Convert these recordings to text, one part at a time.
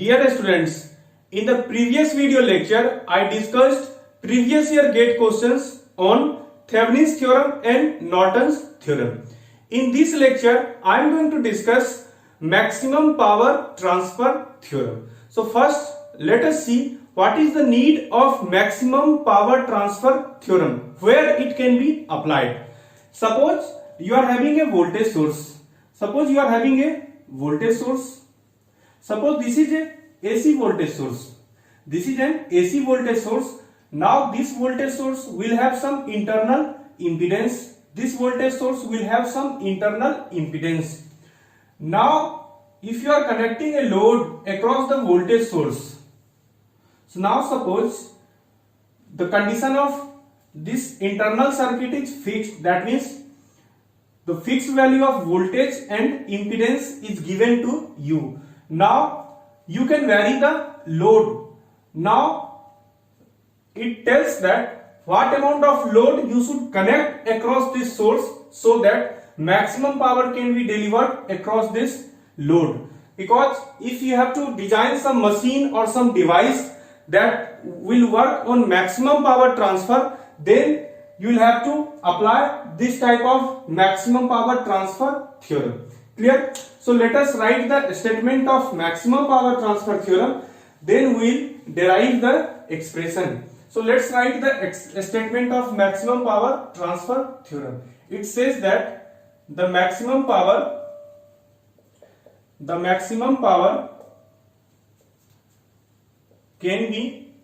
Dear students, in the previous video lecture, I discussed previous year GATE questions on Thevenin's theorem and Norton's theorem. In this lecture, I am going to discuss maximum power transfer theorem. So first, let us see what is the need of maximum power transfer theorem, where it can be applied. Suppose you are having a voltage source. Suppose this is a AC voltage source. This is an AC voltage source. Now this voltage source will have some internal impedance. This voltage source will have some internal impedance. Now if you are connecting a load across the voltage source, so now suppose the condition of this internal circuit is fixed. That means the fixed value of voltage and impedance is given to you. Now you can vary the load. Now it tells that what amount of load you should connect across this source so that maximum power can be delivered across this load. Because if you have to design some machine or some device that will work on maximum power transfer, then you will have to apply this type of maximum power transfer theorem. Clear? So let us write the statement of maximum power transfer theorem, then we will derive the expression. So let's write the statement of maximum power transfer theorem. It says that the maximum power can be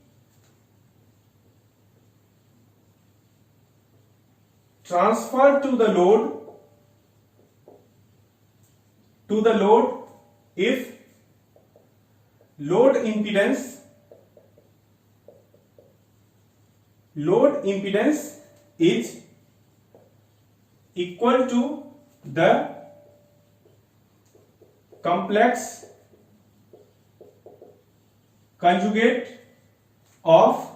transferred to the load if load impedance is equal to the complex conjugate of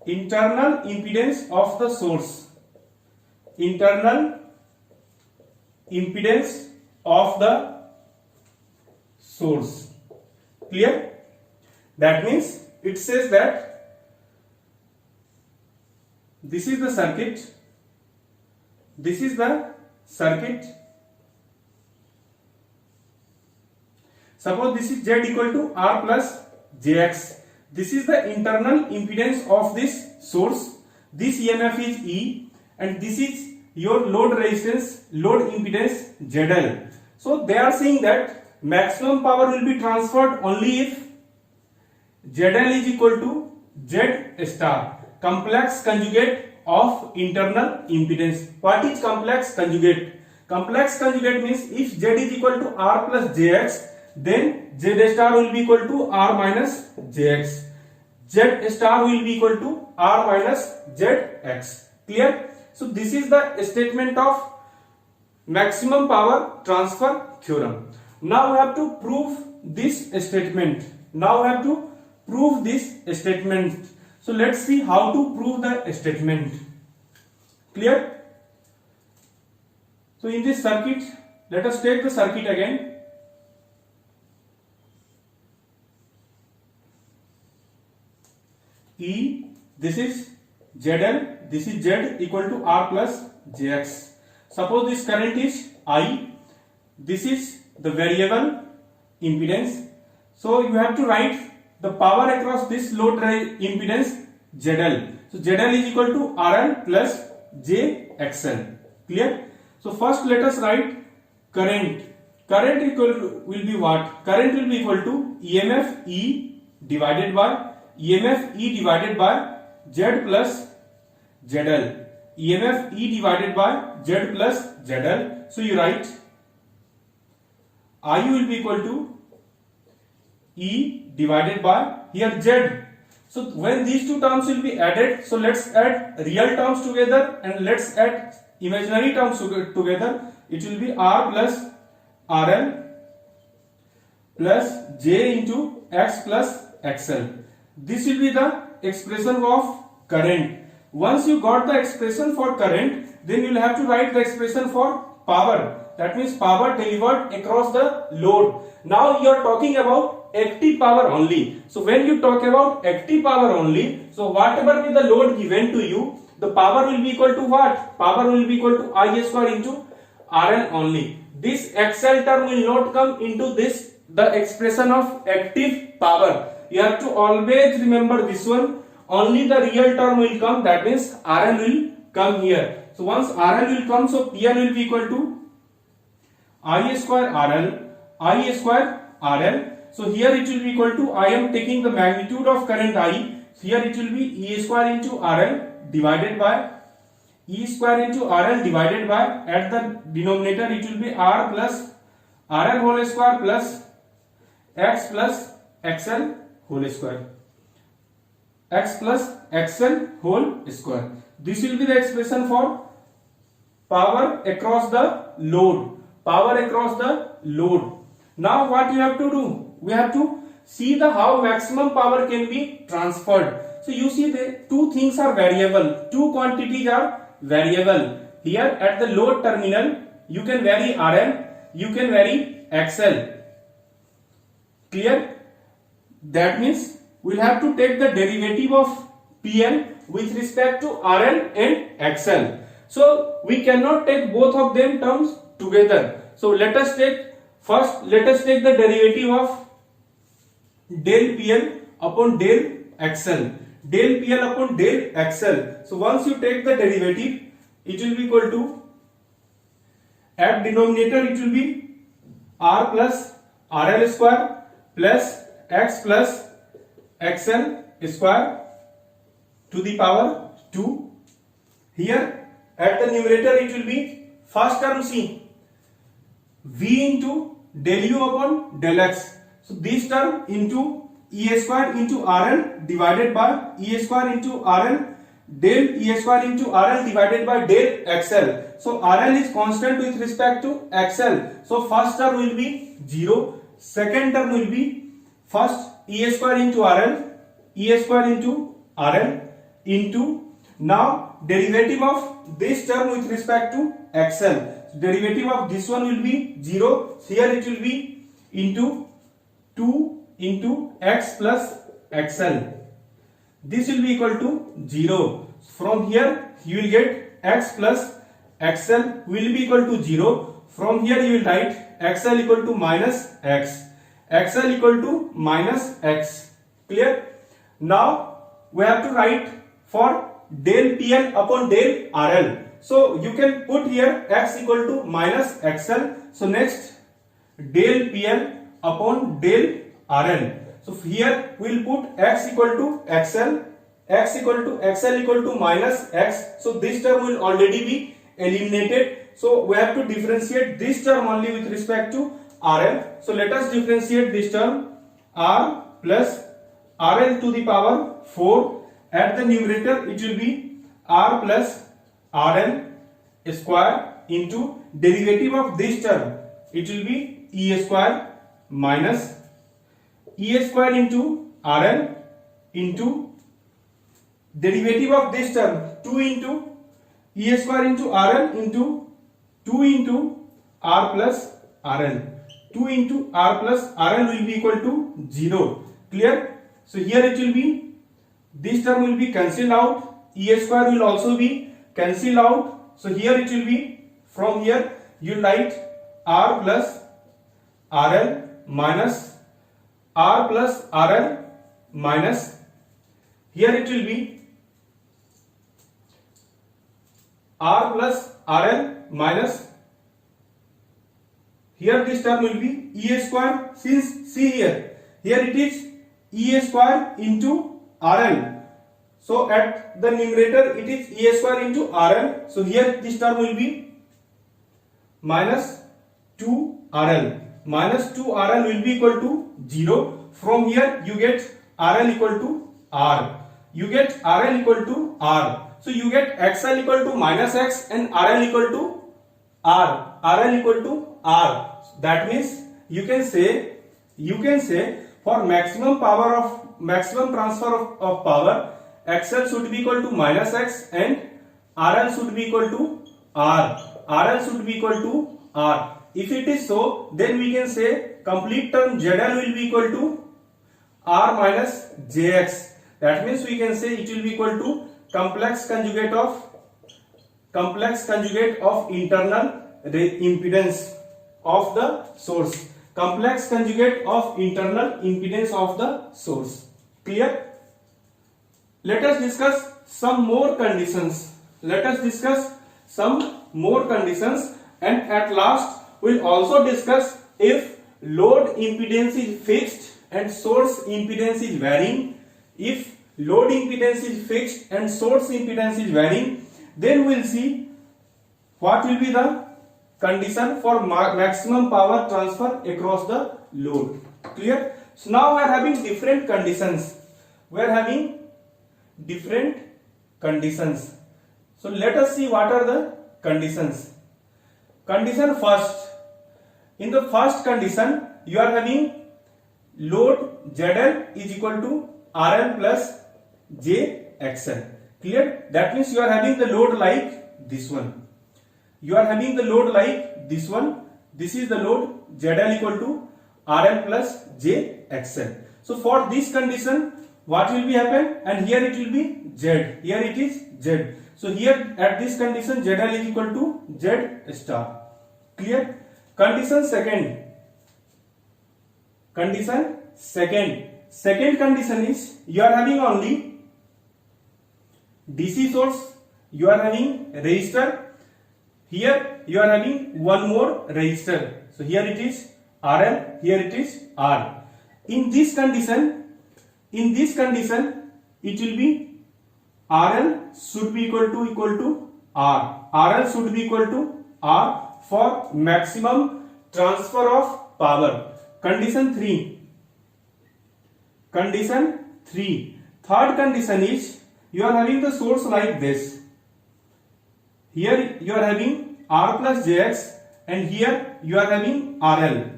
internal impedance of the source. Internal impedance of the source. Clear? That means it says that this is the circuit. Suppose this is Z equal to R plus JX. This is the internal impedance of this source. This EMF is E and this is your load resistance, load impedance ZL. So they are saying that maximum power will be transferred only if ZL is equal to Z star, complex conjugate of internal impedance. What is complex conjugate? Complex conjugate means if Z is equal to R plus JX, then Z star will be equal to R minus JX. Z star will be equal to R minus ZX. Clear? So this is the statement of maximum power transfer theorem. Now we have to prove this statement. So let's see how to prove the statement. Clear? So in this circuit, let us take the circuit again. E, this is ZL, this is Z equal to R plus JX. Suppose this current is I, this is the variable impedance. So you have to write the power across this load impedance ZL. So ZL is equal to RL plus JXL. Clear? So first let us write current. Current will be what? Current will be equal to EMF E divided by Z plus ZL. EMF E divided by Z plus ZL. So you write I will be equal to E divided by here Z. So when these two terms will be added, so let's add real terms together and let's add imaginary terms together. It will be R plus RL plus J into X plus XL. This will be the expression of current. Once you got the expression for current, then you will have to write the expression for power. that means power delivered across the load. Now you are talking about active power only. So when you talk about active power only, so whatever be the load given to you, the power will be equal to what? Power will be equal to I square into RL only. This XL term will not come into this, the expression of active power. You have to always remember this one. Only the real term will come, that means RL will come here. So once RL will come, so PL will be equal to I square RL. So here it will be equal to, I am taking the magnitude of current I. So here it will be E square into RL divided by E square into RL divided by, at the denominator it will be R plus RL whole square plus X plus XL whole square. X plus XL whole square. This will be the expression for power across the load. Power across the load. Now what you have to do? We have to see the how maximum power can be transferred. So you see the two things are variable. Two quantities are variable. Here at the load terminal, you can vary RL, you can vary XL. Clear? That means we'll have to take the derivative of PL with respect to RL and XL. So we cannot take both of them terms together. So let us take the derivative of del PL upon del XL. Del PL upon del XL. So once you take the derivative, it will be equal to, at denominator it will be R plus RL square plus X plus XL square to the power 2. Here at the numerator it will be, first term see, V into del U upon del X. So this term into E square into RL divided by E square into RL del E square into RL divided by del XL. So RL is constant with respect to XL. So first term will be 0. Second term will be, first E square into RL, E square into RL into, now derivative of this term with respect to XL. Derivative of this one will be 0. Here it will be into 2 into X plus XL. This will be equal to 0. From here you will get X plus XL will be equal to 0. From here you will write XL equal to minus X. XL equal to minus X. Clear? Now we have to write for del PL upon del RL. So you can put here X equal to minus XL. So next del PL upon del RL. So here we will put X equal to XL. X equal to XL equal to minus X. So this term will already be eliminated. So we have to differentiate this term only with respect to RL. So let us differentiate this term, R plus RL to the power 4. At the numerator it will be R plus RL square into derivative of this term. It will be E square minus E square into RL into derivative of this term 2 into E square into RL into 2 into R plus RL. 2 into R plus RL will be equal to 0. Clear? So here it will be, this term will be cancelled out. E square will also be cancelled out. So here it will be, from here you write R plus RL minus R plus RL minus, here it will be R plus RL minus, here this term will be E square. Since see here it is E square into RL. So at the numerator it is E square into RL. So here this term will be minus 2RL. Minus 2RL will be equal to 0. From here you get RL equal to R. You get RL equal to R. So you get XL equal to minus X and RL equal to R. RL equal to R. That means you can say for maximum transfer of power, XL should be equal to minus X and RL should be equal to R. RL should be equal to R. If it is so, then we can say complete term ZL will be equal to R minus JX. That means we can say it will be equal to complex conjugate of internal impedance of the source. Complex conjugate of internal impedance of the source. Clear? Let us discuss some more conditions. And at last we'll also discuss if load impedance is fixed and source impedance is varying. If load impedance is fixed and source impedance is varying, then we'll see what will be the condition for maximum power transfer across the load. Clear? So now we are having different conditions. So let us see what are the conditions. Condition first. In the first condition, you are having load ZL is equal to RL plus JXL. Clear? That means you are having the load like this one. This is the load ZL equal to RL plus JXL. So for this condition, what will be happen? And here it will be Z. Here it is Z. So here at this condition, ZL is equal to Z star. Clear? Condition second. Second condition is you are having only DC source. You are having resistor. Here you are having one more resistor. So here it is RL. Here it is R. In this condition, it will be RL should be equal to R. RL should be equal to R for maximum transfer of power. Condition 3. Third condition is you are having the source like this. Here you are having R plus JX and here you are having RL.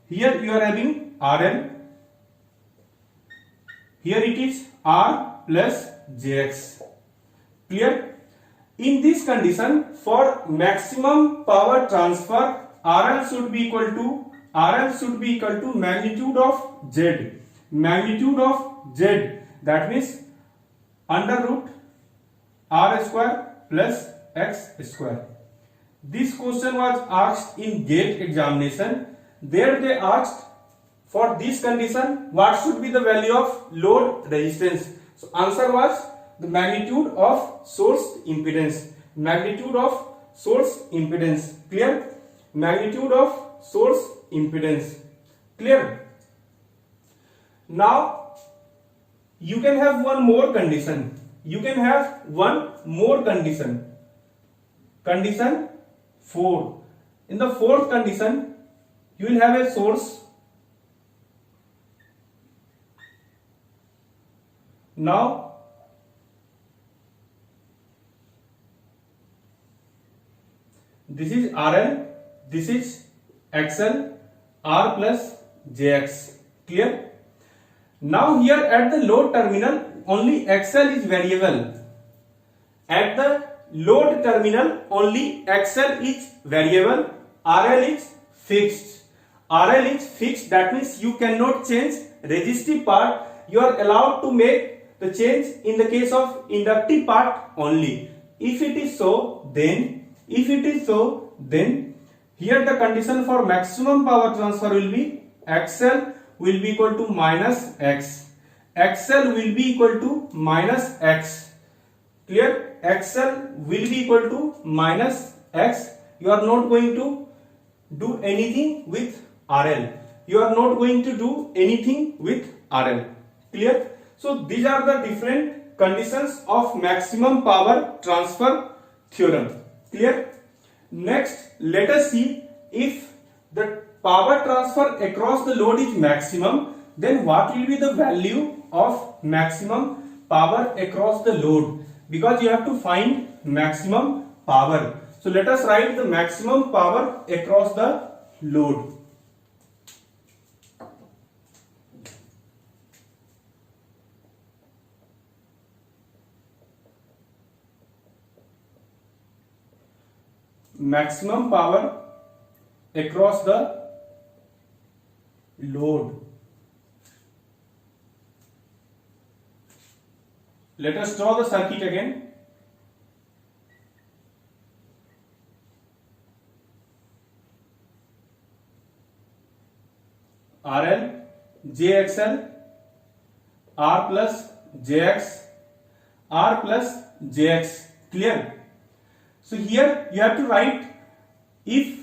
Here you are having RL. Here it is R plus JX. Clear? In this condition, for maximum power transfer, RL should be equal to magnitude of Z. That means under root R square plus X square. This question was asked in GATE examination. There they asked for this condition what should be the value of load resistance. So answer was the magnitude of source impedance. Clear? Magnitude of source impedance. Clear? Now you can have one more condition. Condition 4. In the fourth condition, you will have a source. Now this is RL, this is XL, R plus JX. Clear? Now here at the load terminal only XL is variable. At the load terminal only XL is variable, RL is fixed. That means you cannot change resistive part. You are allowed to make the change in the case of inductive part only. If it is so, then here the condition for maximum power transfer will be XL will be equal to minus X. XL will be equal to minus X. Clear? XL will be equal to minus X. You are not going to do anything with RL. Clear? So these are the different conditions of maximum power transfer theorem. Clear? Next, let us see if the power transfer across the load is maximum, then what will be the value of maximum power across the load? Because you have to find maximum power. So let us write the maximum power across the load. Maximum power across the load. Let us draw the circuit again. RL, JXL, R plus JX, R plus JX. Clear? So here you have to write, if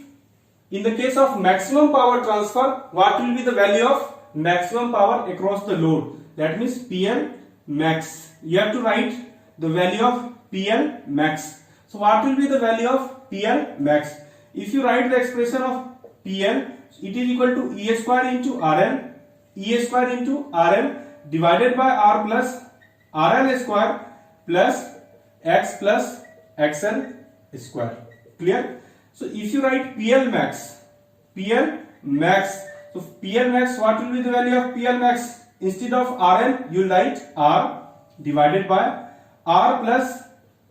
in the case of maximum power transfer, what will be the value of maximum power across the load? That means PL max. You have to write the value of PL max. So what will be the value of PL max? If you write the expression of PL, it is equal to E square into RL, E square into RL divided by R plus RL square plus X plus XL square. Clear? So if you write PL max, so PL max, what will be the value of PL max? Instead of RL, you write R divided by R plus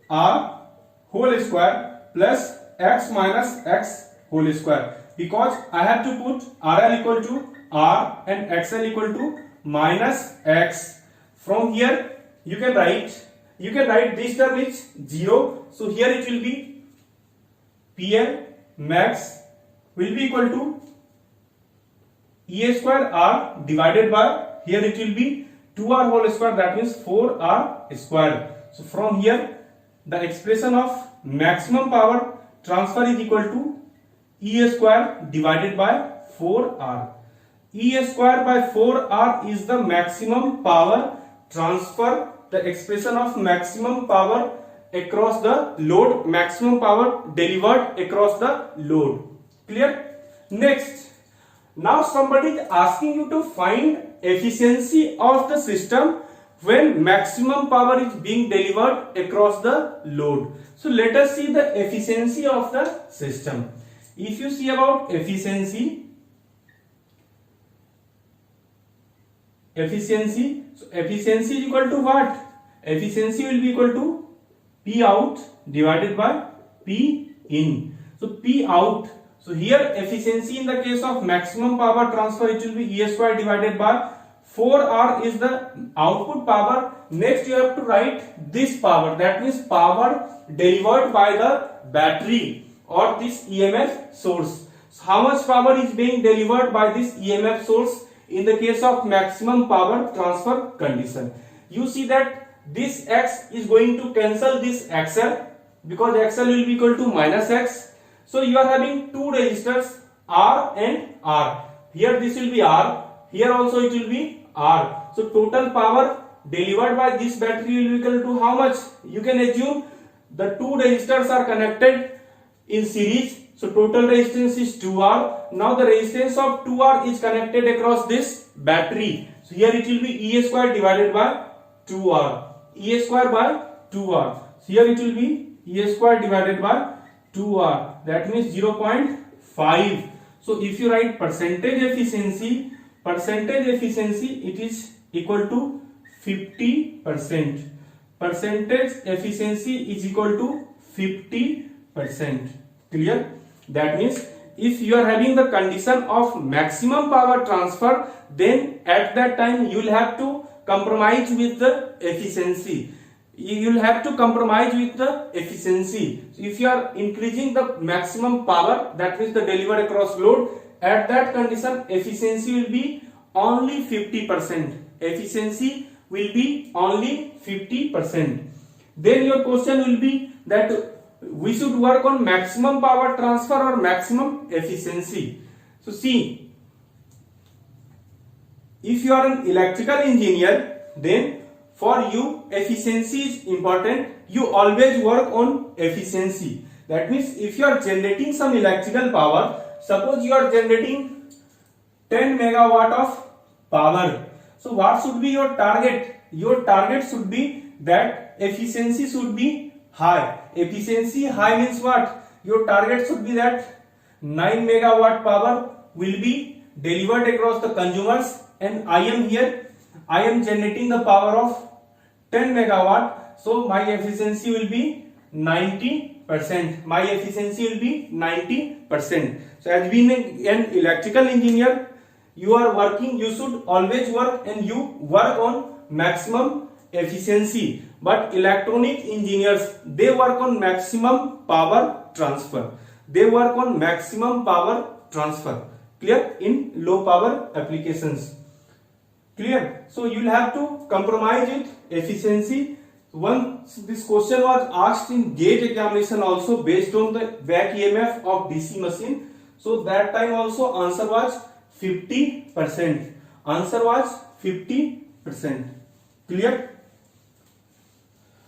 R whole square plus X minus X whole square. Because I have to put RL equal to R and XL equal to minus X. From here you can write this term is 0. So here it will be PL max will be equal to E square R divided by, here it will be 2R whole square, that means 4R square. So from here the expression of maximum power transfer is equal to E square divided by 4R. E square by 4R is the maximum power transfer, the expression of maximum power across the load, maximum power delivered across the load. Clear? Next, now somebody is asking you to find efficiency of the system when maximum power is being delivered across the load. So let us see the efficiency of the system. If you see about efficiency, so efficiency is equal to what? Efficiency will be equal to P out divided by P in. So P out. So here efficiency in the case of maximum power transfer, it will be E square divided by 4R is the output power. Next you have to write this power, that means power delivered by the battery or this EMF source. So how much power is being delivered by this EMF source in the case of maximum power transfer condition? You see that this X is going to cancel this XL, because XL will be equal to minus X. So you are having two resistors R and R. Here this will be R, here also it will be R. So total power delivered by this battery will be equal to how much? You can assume the two resistors are connected in series. So total resistance is 2R. Now the resistance of 2R is connected across this battery. So here it will be E square divided by 2R. E square by 2R. So here it will be E square divided by 2R. That means 0.5. So if you write percentage efficiency, it is equal to 50%. Percentage efficiency is equal to 50%. Clear? That means if you are having the condition of maximum power transfer, then at that time you will have to compromise with the efficiency. You will have to compromise with the efficiency. So if you are increasing the maximum power, that means the delivered across load, at that condition efficiency will be only 50%. Efficiency will be only 50%. Then your question will be that we should work on maximum power transfer or maximum efficiency. So see, if you are an electrical engineer, then for you efficiency is important. You always work on efficiency. That means if you are generating some electrical power, suppose you are generating 10 megawatt of power. So what should be your target? Your target should be that efficiency should be high. Efficiency high means what? Your target should be that 9 megawatt power will be delivered across the consumers, and I am generating the power of 10 megawatt. So my efficiency will be 90%. My efficiency will be 90%. So as being an electrical engineer, you are working, you should always work and you work on maximum efficiency. But electronic engineers, they work on maximum power transfer. They work on maximum power transfer. Clear? In low power applications. Clear? So you will have to compromise with efficiency. Once this question was asked in GATE examination also based on the back EMF of DC machine. So that time also answer was 50%. Answer was 50%. Clear?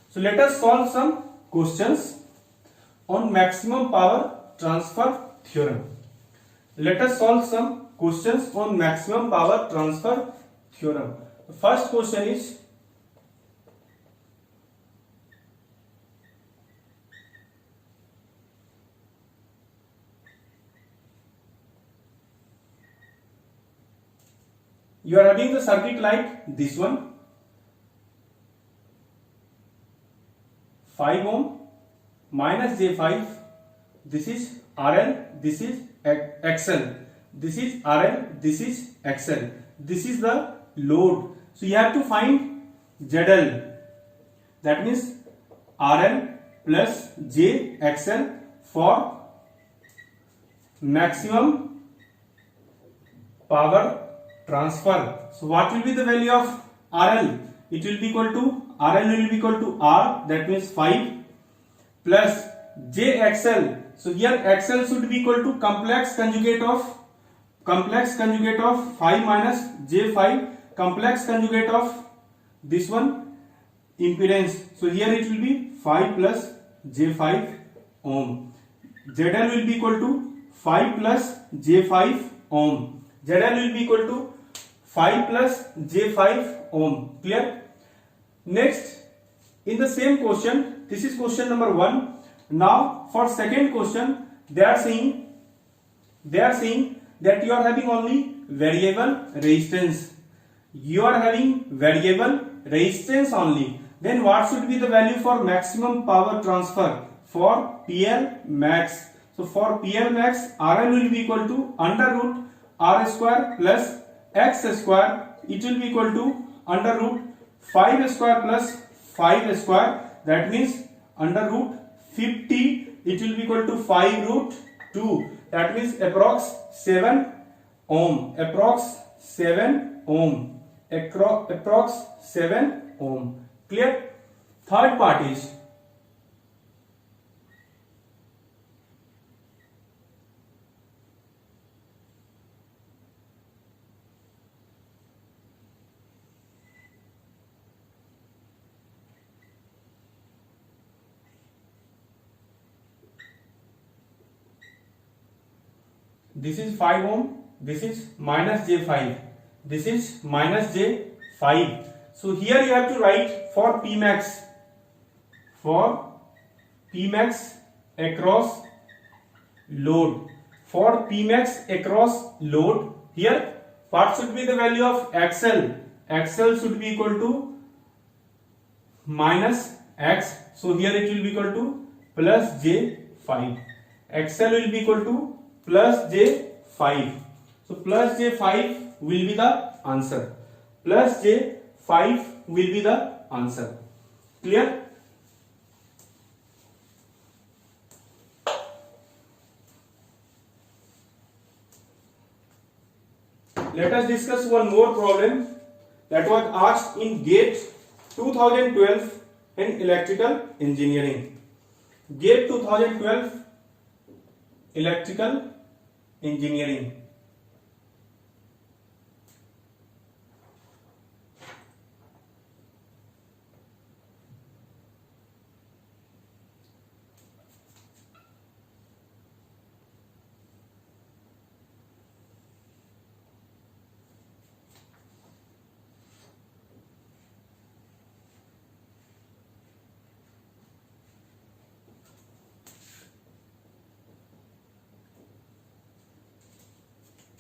So let us solve some questions on maximum power transfer theorem. Let us solve some questions on maximum power transfer theorem. The first question is, you are having the circuit like this one, 5 ohm minus J5, this is RL, this is XL, this is RL, this is XL, this is the load. So you have to find ZL, that means RL plus JXL for maximum power transfer. So what will be the value of RL? It will be equal to, RL will be equal to R, that means 5, plus JXL. So here XL should be equal to complex conjugate of 5 minus J5, complex conjugate of this one impedance. So here it will be 5 plus J5 ohm. ZL will be equal to 5 plus J5 ohm. ZL will be equal to 5 plus J5 ohm. Clear? Next, in the same question, this is question number 1. Now for second question, they are saying that you are having only variable resistance. You are having variable resistance only. Then what should be the value for maximum power transfer? For PL max. So for PL max, RL will be equal to under root R square plus X square. It will be equal to under root 5 square plus 5 square. That means under root 50. It will be equal to 5 root 2. That means approx 7 ohm. Approx 7 ohm. Approx 7 ohm. Clear? Third part is, this is 5 ohm, this is minus J5, this is minus J5. So here you have to write for Pmax across load. For Pmax across load, here what should be the value of XL? XL should be equal to minus X. So here it will be equal to plus J5. XL will be equal to plus J5. So plus J5 will be the answer. Plus J5 will be the answer. Clear? Let us discuss one more problem that was asked in GATE 2012 in electrical engineering. GATE 2012 electrical engineering.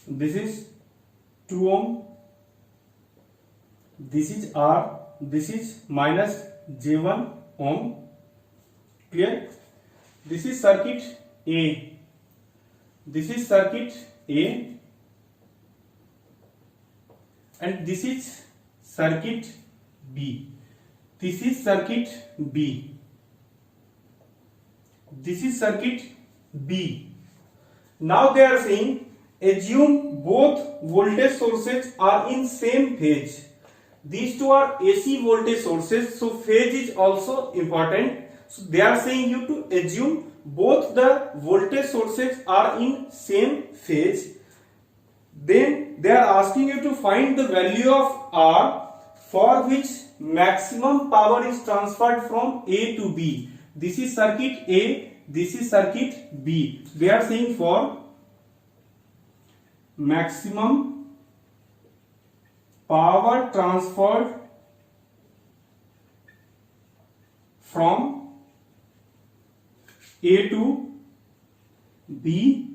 This is 2 ohm, this is R, this is minus J1 ohm. Clear? This is circuit A. This is circuit A, and this is circuit B. This is circuit B. This is circuit B. Now they are saying assume both voltage sources are in same phase. These two are AC voltage sources, so phase is also important. So they are saying you to assume both the voltage sources are in same phase. Then they are asking you to find the value of R for which maximum power is transferred from A to B. This is circuit A, this is circuit B. They are saying for maximum power transferred from A to B,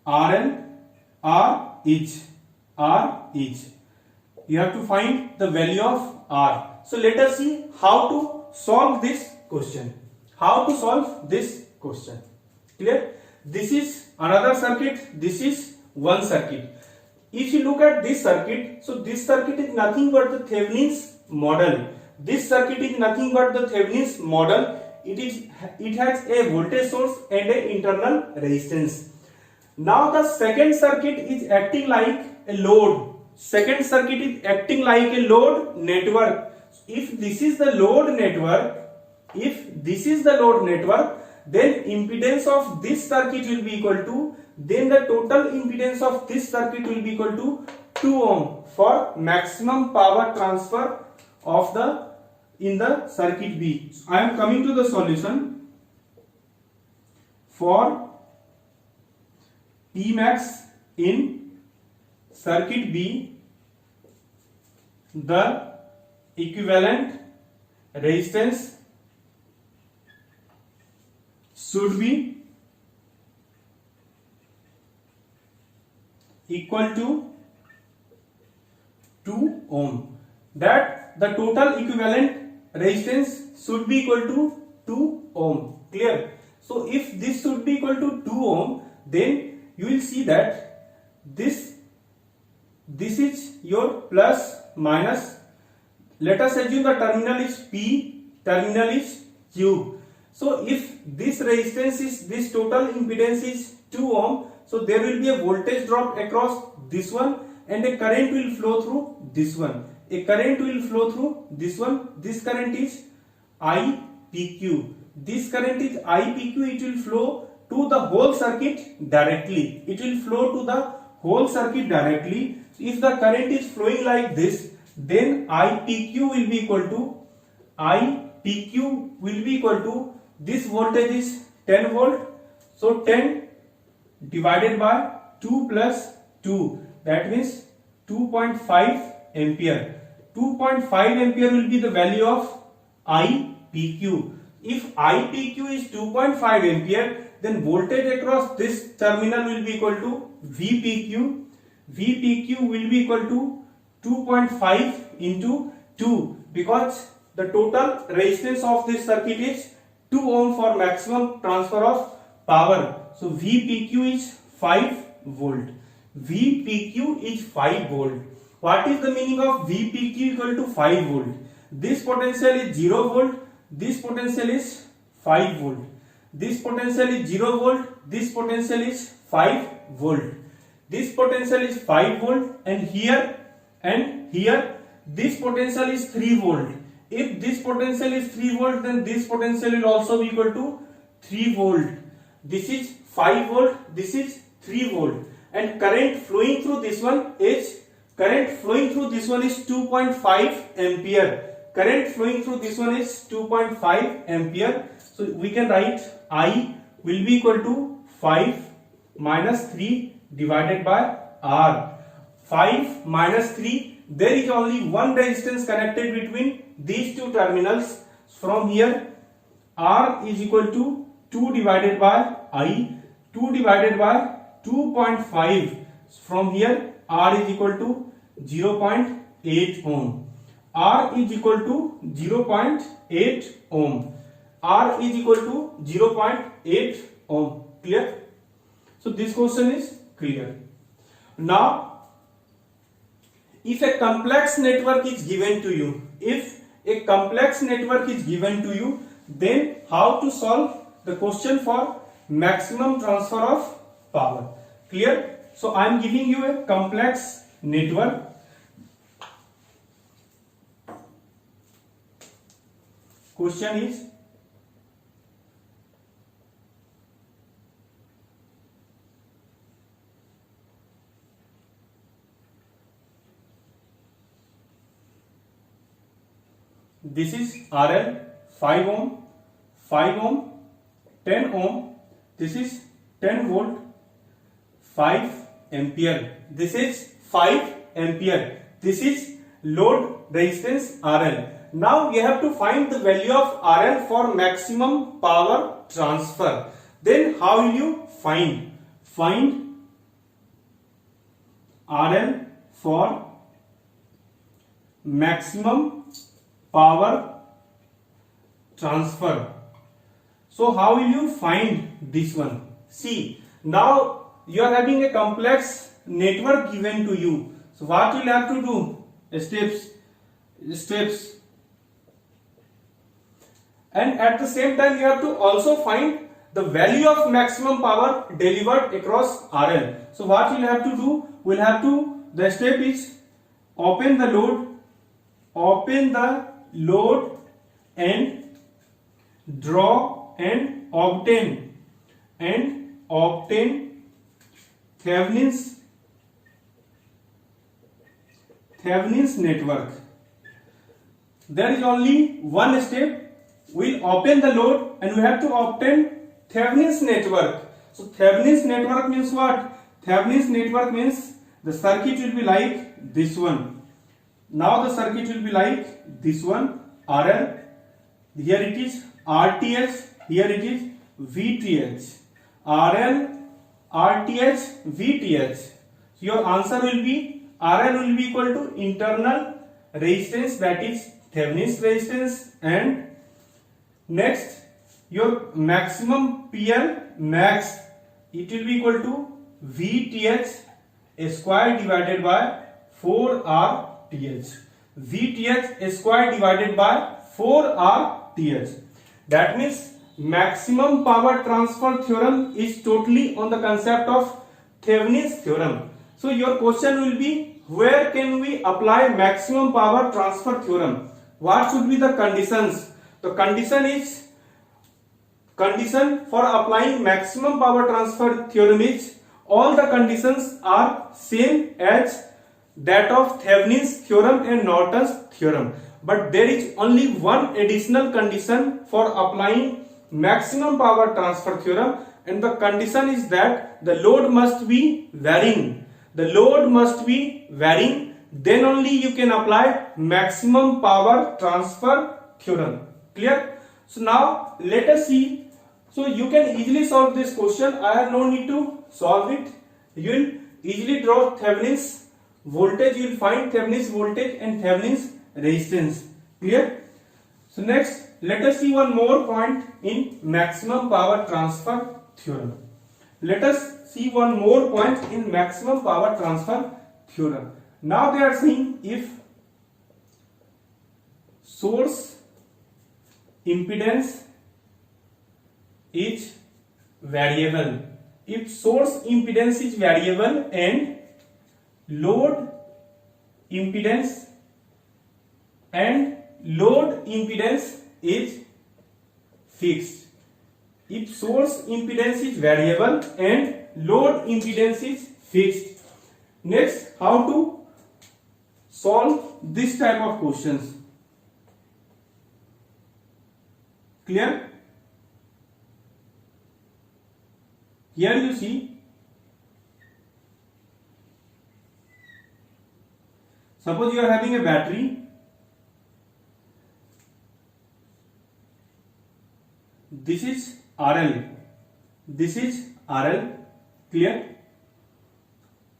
RL, R each. You have to find the value of R. So let us see how to solve this question. Clear? This is another circuit. This is one circuit. If you look at this circuit, so this circuit is nothing but the Thevenin's model. This circuit is nothing but the Thevenin's model. It has a voltage source and an internal resistance. Now the second circuit is acting like a load. Second circuit is acting like a load network. If this is the load network, then impedance of this circuit will be equal to, then the total impedance of this circuit will be equal to 2 ohm for maximum power transfer of in the circuit B. So I am coming to the solution. For P max in circuit B, the equivalent resistance should be equal to 2 ohm. That the total equivalent resistance should be equal to 2 ohm. Clear? So if this should be equal to 2 ohm, then you will see that this is your plus minus. Let us assume the terminal is P, terminal is Q. So if this resistance is, this total impedance is 2 ohm, so there will be a voltage drop across this one and a current will flow through this one. A current will flow through this one. This current is IPQ. This current is IPQ. It will flow to the whole circuit directly. It will flow to the whole circuit directly. If the current is flowing like this, then IPQ will be equal to this voltage is 10 volt. So 10 divided by 2 plus 2, that means 2.5 ampere. 2.5 ampere will be the value of IPQ. If IPQ is 2.5 ampere, then voltage across this terminal will be equal to VPQ. VPQ will be equal to 2.5 into 2, because the total resistance of this circuit is 2 ohm for maximum transfer of power. So VPQ is 5 volt. VPQ is 5 volt. What is the meaning of VPQ equal to 5 volt? This potential is 0 volt. This potential is 5 volt. This potential is 0 volt. This potential is 5 volt. This potential is 5 volt, and here this potential is 3 volt. If this potential is 3 volt, then this potential will also be equal to 3 volt. This is 5 volt, this is 3 volt, and current flowing through this one is 2.5 ampere. Current flowing through this one is 2.5 ampere. So we can write I will be equal to 5 minus 3 divided by R. 5 minus 3, there is only one resistance connected between these two terminals. From here R is equal to 2 divided by I, 2 divided by 2.5. From here R is equal to 0.8 ohm. R is equal to 0.8 ohm. R is equal to 0.8 ohm. Clear? So this question is clear. Now, if a complex network is given to you, then how to solve the question for maximum transfer of power? Clear? So I am giving you a complex network. Question is, this is RL 5 ohm, 5 ohm, 10 ohm. This is 10 volt, 5 ampere. This is 5 ampere. This is load resistance RL. Now we have to find the value of RL for maximum power transfer. Then how will you find? Find RL for maximum power transfer. So how will you find this one? See, now you are having a complex network given to you. So what you will have to do? Steps. And at the same time you have to also find the value of maximum power delivered across RL. So what you will have to do? The step is open the load and draw and obtain Thevenin's network. There is only one step. We'll open the load and we have to obtain Thevenin's network. So Thevenin's network means what? Thevenin's network means the circuit will be like this one. Now the circuit will be like this one, RL. Here it is RTH. Here it is VTH. RL, RTH, VTH. So your answer will be RL will be equal to internal resistance, that is Thevenin's resistance, and next your maximum PL max, it will be equal to VTH square divided by 4RTH. VTH square divided by 4RTH. That means maximum power transfer theorem is totally on the concept of Thevenin's theorem. So your question will be, where can we apply maximum power transfer theorem? What should be the conditions? The condition for applying maximum power transfer theorem is all the conditions are same as that of Thevenin's theorem and Norton's theorem. But there is only one additional condition for applying maximum power transfer theorem, and the condition is that the load must be varying. The load must be varying, then only you can apply maximum power transfer theorem. Clear? So now let us see. So you can easily solve this question. I have no need to solve it. You will easily draw Thevenin's voltage. You will find Thevenin's voltage and Thevenin's resistance. Clear? So next, let us see one more point in maximum power transfer theorem. Let us see one more point in maximum power transfer theorem. Now they are saying if source impedance is variable, if source impedance is variable and load impedance is fixed. If source impedance is variable and load impedance is fixed. Next, how to solve this type of questions? Clear? Here you see, suppose you are having a battery. This is RL. This is RL. Clear?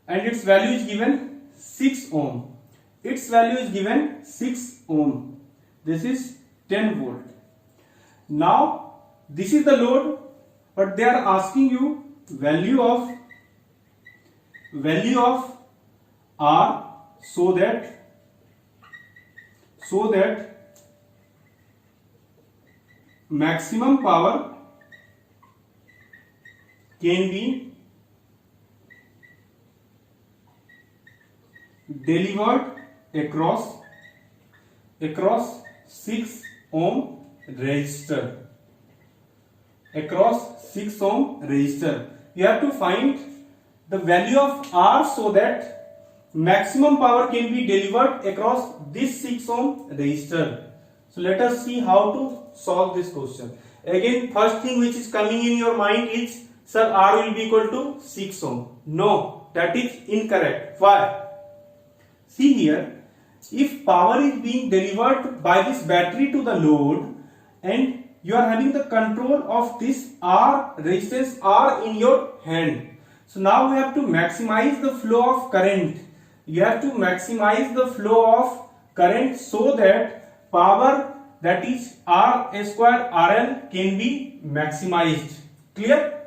And its value is given 6 ohm. Its value is given 6 ohm. This is 10 volt. Now this is the load, but they are asking you value of R so that maximum power can be delivered across 6 ohm resistor. Across 6 ohm resistor, you have to find the value of R so that maximum power can be delivered across this 6 ohm resistor. So let us see how to solve this question. Again, first thing which is coming in your mind is, sir, R will be equal to 6 ohm. No, that is incorrect. Why? See here, if power is being delivered by this battery to the load and you are having the control of this R, resistance R in your hand. So now we have to maximize the flow of current. You have to maximize the flow of current so that power, that is R square RL, can be maximized. Clear?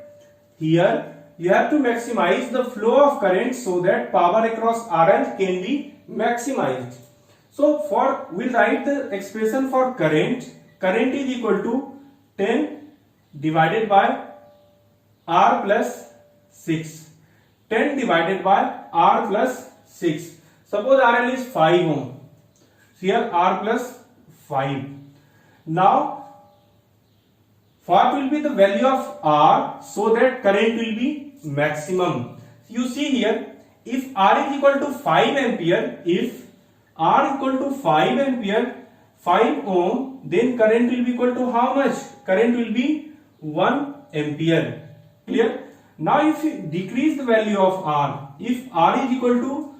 Here you have to maximize the flow of current so that power across RL can be maximized. So we'll write the expression for current. Current is equal to 10 divided by R plus 6. 10 divided by R plus 6. Suppose RL is 5 ohm. So here R plus 5. Now what will be the value of R so that current will be maximum? You see here, if R is equal to 5 ampere, if R equal to 5 ampere, 5 ohm, then current will be equal to how much? Current will be 1 ampere. Clear? Now if you decrease the value of R, if R is equal to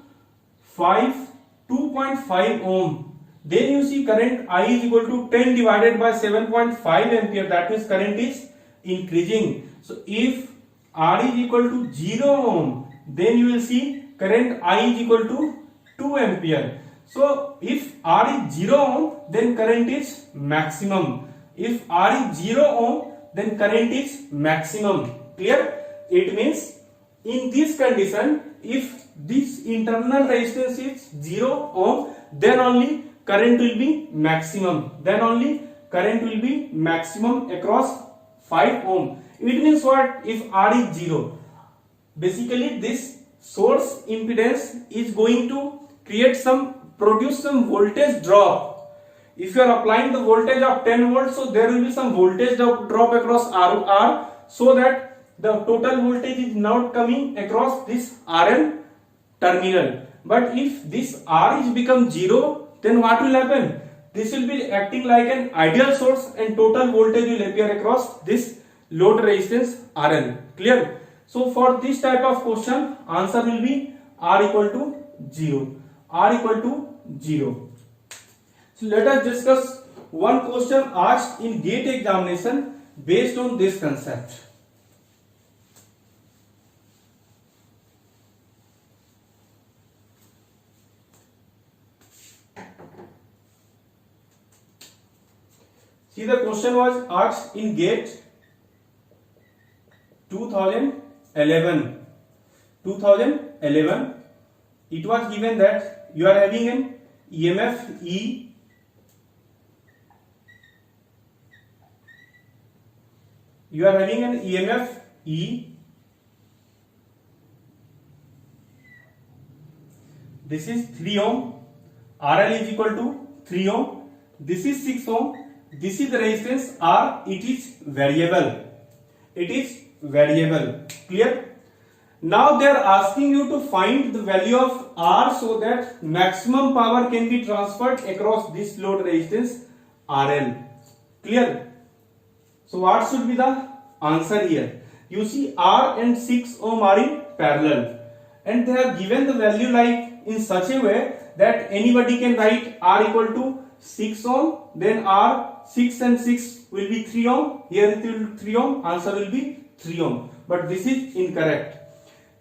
2.5 ohm, then you see current I is equal to 10 divided by 7.5 ampere, that means current is increasing. So if R is equal to 0 ohm, then you will see current I is equal to 2 ampere. So if R is 0 ohm, then current is maximum. If R is 0 ohm, then current is maximum. Clear? It means in this condition, if this internal resistance is 0 ohm, then only current will be maximum. Then only current will be maximum across 5 ohm. It means what? If R is 0, basically this source impedance is going to produce some voltage drop. If you are applying the voltage of 10 volts, so there will be some voltage drop across R, so that the total voltage is not coming across this RL terminal. But if this R is become 0, then what will happen? This will be acting like an ideal source and total voltage will appear across this load resistance RL. Clear? So for this type of question, answer will be R equal to 0. R equal to 0. So let us discuss one question asked in GATE examination based on this concept. See, the question was asked in GATE 2011. It was given that you are having an EMF E. You are having an EMF E. This is 3 ohm. RL is equal to 3 ohm. This is 6 ohm. This is the resistance R. It is variable. It is variable. Clear? Now they are asking you to find the value of R so that maximum power can be transferred across this load resistance RL. Clear? So what should be the answer here? You see R and 6 ohm are in parallel and they have given the value like in such a way that anybody can write R equal to 6 ohm, then R 6 and 6 will be 3 ohm. Here it will be 3 ohm. Answer will be 3 ohm. But this is incorrect.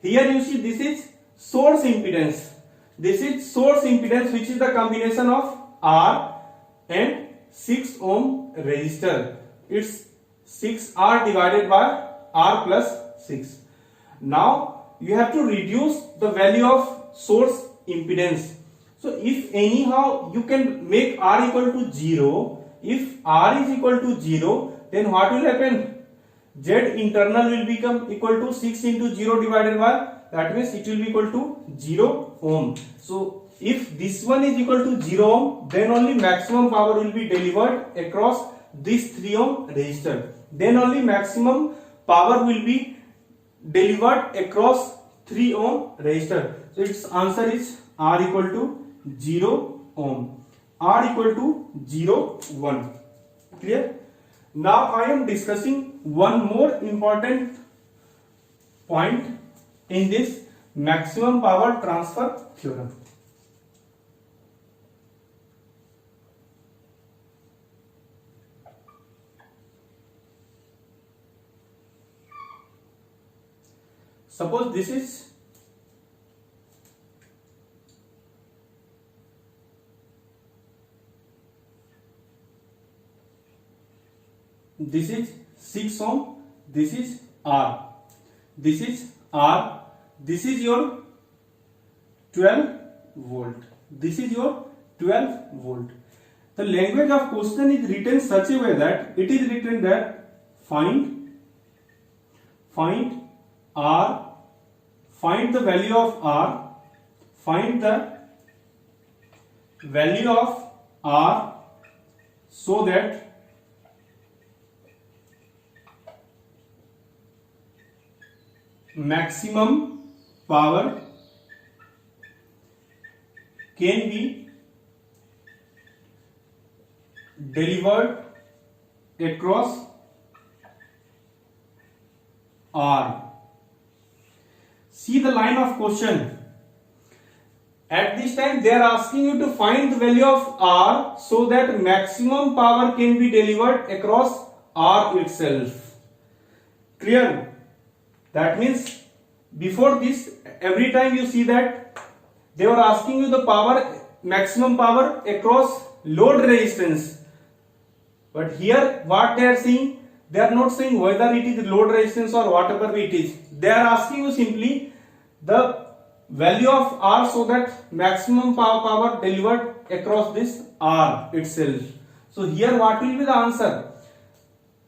Here you see this is source impedance. This is source impedance, which is the combination of R and 6 ohm resistor. it's 6R divided by R plus 6. Now you have to reduce the value of source impedance. So if anyhow you can make R equal to 0, if R is equal to 0, then what will happen? Z internal will become equal to 6 into 0 divided by, that means it will be equal to 0 ohm. So if this one is equal to 0 ohm, then only maximum power will be delivered across this 3 ohm resistor. Then only maximum power will be delivered across 3 ohm resistor. So its answer is R equal to 0 ohm. R equal to 0, 1. Clear? Now I am discussing one more important point in this maximum power transfer theorem. Suppose this is this is 6 ohm, this is R, this is R, this is your 12 volt, this is your 12 volt. The language of question is written such a way that it is written that find R, find the value of R, find the value of R so that maximum power can be delivered across R. See the line of question. At this time they are asking you to find the value of R so that maximum power can be delivered across R itself. Clear? That means before this, every time you see that they were asking you the power, maximum power across load resistance. But here what they are saying, they are not saying whether it is load resistance or whatever it is. They are asking you simply the value of R so that maximum power delivered across this R itself. So here what will be the answer?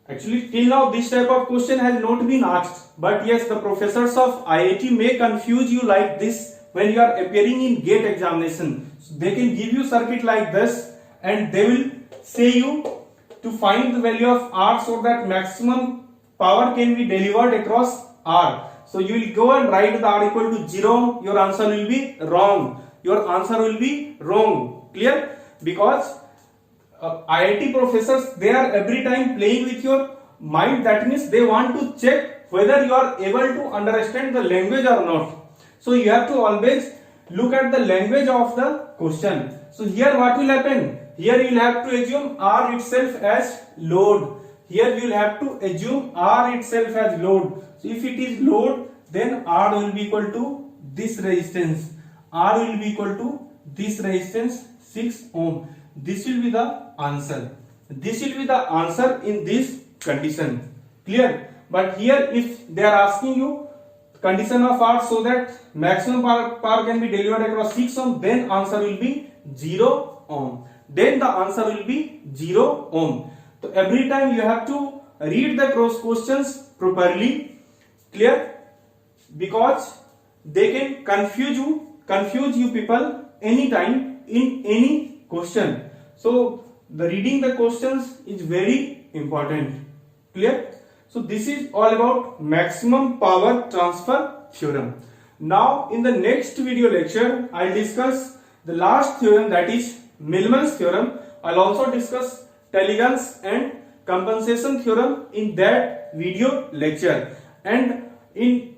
Actually till now this type of question has not been asked, but yes, the professors of IIT may confuse you like this when you are appearing in GATE examination. So they can give you circuit like this and they will say you to find the value of R so that maximum power can be delivered across R. So you will go and write the R equal to 0, your answer will be wrong. Your answer will be wrong. Clear? Because IIT professors, they are every time playing with your mind. That means they want to check whether you are able to understand the language or not. So you have to always look at the language of the question. So here what will happen? Here you will have to assume R itself as load. Here you will have to assume R itself as load. So if it is load, then R will be equal to this resistance. R will be equal to this resistance 6 ohm. This will be the answer. This will be the answer in this condition. Clear? But here if they are asking you condition of R so that maximum power can be delivered across 6 ohm, then answer will be 0 ohm. Then the answer will be 0 ohm. So every time you have to read the cross questions properly. Clear? Because they can confuse you people anytime in any question. So the reading the questions is very important. Clear? So this is all about maximum power transfer theorem. Now in the next video lecture, I'll discuss the last theorem, that is Millman's theorem. I'll also discuss Telegrand's and compensation theorem in that video lecture. And in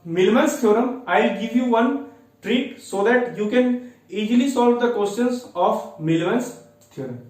Millman's theorem, I'll give you one trick so that you can easily solve the questions of Millman's theorem.